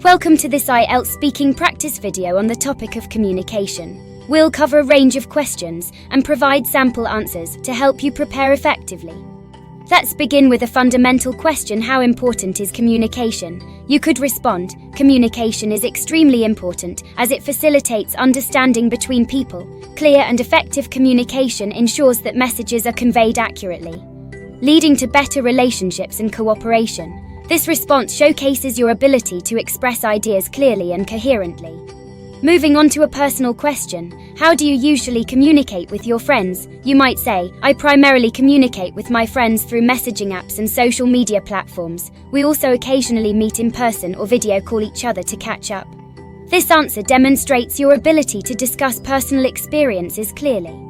Welcome to this IELTS speaking practice video on the topic of communication. We'll cover a range of questions and provide sample answers to help you prepare effectively. Let's begin with a fundamental question: how important is communication? You could respond, communication is extremely important as it facilitates understanding between people. Clear and effective communication ensures that messages are conveyed accurately, leading to better relationships and cooperation. This response showcases your ability to express ideas clearly and coherently. Moving on to a personal question: how do you usually communicate with your friends? You might say, I primarily communicate with my friends through messaging apps and social media platforms. We also occasionally meet in person or video call each other to catch up. This answer demonstrates your ability to discuss personal experiences clearly.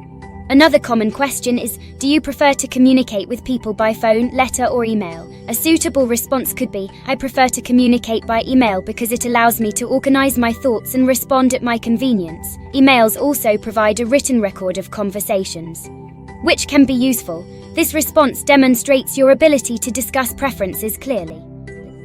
Another common question is, do you prefer to communicate with people by phone, letter, or email? A suitable response could be, I prefer to communicate by email because it allows me to organize my thoughts and respond at my convenience. Emails also provide a written record of conversations, which can be useful. This response demonstrates your ability to discuss preferences clearly.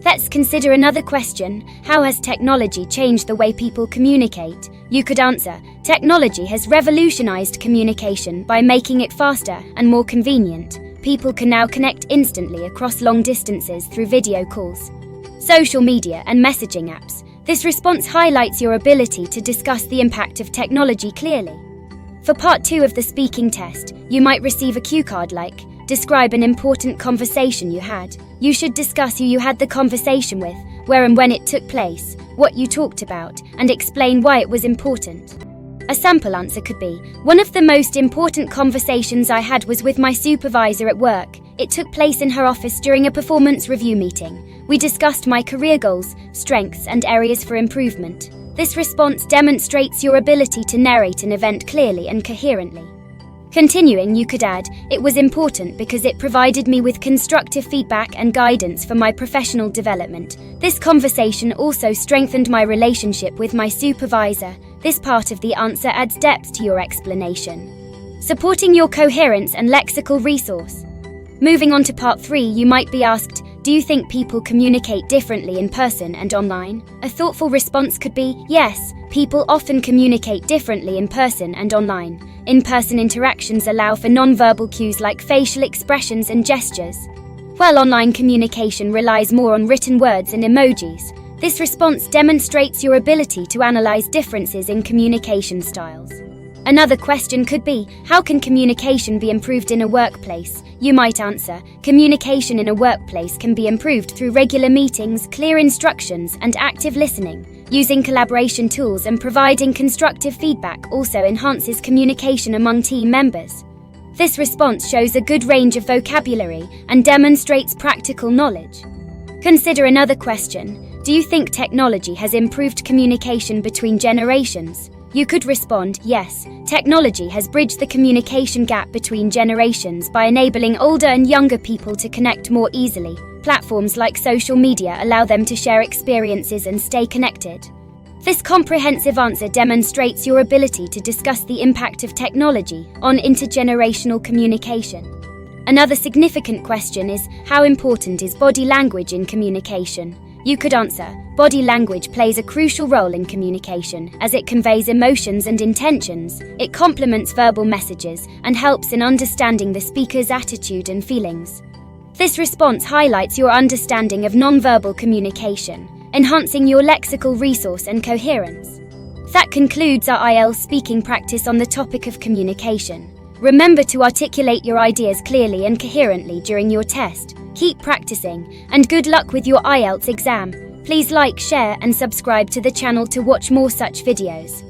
Let's consider another question: how has technology changed the way people communicate? You could answer, technology has revolutionized communication by making it faster and more convenient. People can now connect instantly across long distances through video calls, social media, and messaging apps. This response highlights your ability to discuss the impact of technology clearly. For part 2 of the speaking test, you might receive a cue card like, describe an important conversation you had. You should discuss who you had the conversation with, where and when it took place, what you talked about, and explain why it was important. A sample answer could be, one of the most important conversations I had was with my supervisor at work. It took place in her office during a performance review meeting. We discussed my career goals, strengths, and areas for improvement. This response demonstrates your ability to narrate an event clearly and coherently. Continuing, you could add, it was important because it provided me with constructive feedback and guidance for my professional development. This conversation also strengthened my relationship with my supervisor. This part of the answer adds depth to your explanation, supporting your coherence and lexical resource. Moving on to part 3, you might be asked, do you think people communicate differently in person and online? A thoughtful response could be, yes, people often communicate differently in person and online. In-person interactions allow for non-verbal cues like facial expressions and gestures, while online communication relies more on written words and emojis. This response demonstrates your ability to analyze differences in communication styles. Another question could be, how can communication be improved in a workplace? You might answer, communication in a workplace can be improved through regular meetings, clear instructions, and active listening. Using collaboration tools and providing constructive feedback also enhances communication among team members. This response shows a good range of vocabulary and demonstrates practical knowledge. Consider another question: do you think technology has improved communication between generations? You could respond, yes, technology has bridged the communication gap between generations by enabling older and younger people to connect more easily. Platforms like social media allow them to share experiences and stay connected. This comprehensive answer demonstrates your ability to discuss the impact of technology on intergenerational communication. Another significant question is, how important is body language in communication? You could answer, body language plays a crucial role in communication as it conveys emotions and intentions. It complements verbal messages and helps in understanding the speaker's attitude and feelings. This response highlights your understanding of nonverbal communication, enhancing your lexical resource and coherence. That concludes our IELTS speaking practice on the topic of communication. Remember to articulate your ideas clearly and coherently during your test. Keep practicing, and good luck with your IELTS exam. Please like, share, and subscribe to the channel to watch more such videos.